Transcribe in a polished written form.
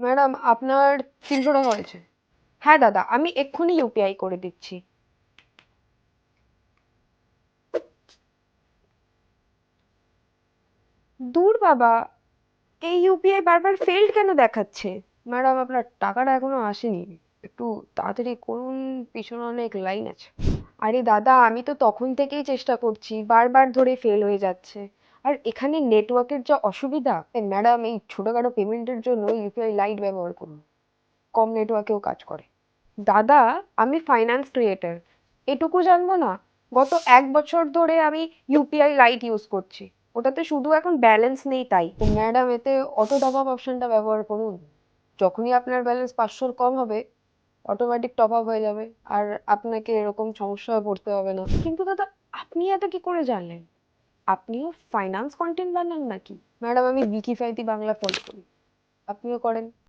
Madam আপনার 300 টাকা হয়েছে। হ্যাঁ দাদা, আমি এক্ষুনি ইউপিআই করে দিচ্ছি। দূর বাবা, এই ইউপিআই বারবার ফেলড কেন দেখাচ্ছে? ম্যাডাম আপনার টাকাটা এখনো আসেনি, একটু তাড়াতাড়ি করুন, পিছনে অনেক লাইন আছে। আরে দাদা, আমি তো তখন থেকেই চেষ্টা করছি, বারবার ধরে ফেল হয়ে যাচ্ছে। আর এখানে নেটওয়ার্কের যা অসুবিধা, ম্যাডাম এই ছোটখাটো পেমেন্টের জন্য ইউপিআই লাইট ব্যবহার করুন, কম নেটওয়ার্কেও কাজ করে। দাদা, আমি ফাইন্যান্স ক্রিয়েটর, এটুকু জানবো না? গত 1 বছর ধরে আমি ইউপিআই লাইট ইউজ করছি, ওটাতে শুধু এখন ব্যালেন্স নেই তাই। তো ম্যাডাম এতে অটো টপ আপ অপশনটা ব্যবহার করুন, যখনই আপনার ব্যালেন্স 500-র কম হবে অটোমেটিক টপ আপ হয়ে যাবে, আর আপনাকে এরকম সমস্যায় পড়তে হবে না। কিন্তু দাদা, আপনি এত কি করে জানলেন? আপনিও ফাইন্যান্স কন্টেন্ট বানান নাকি? ম্যাডাম আমি বিকিফাইতি বাংলা ফলো করি, আপনিও করেন।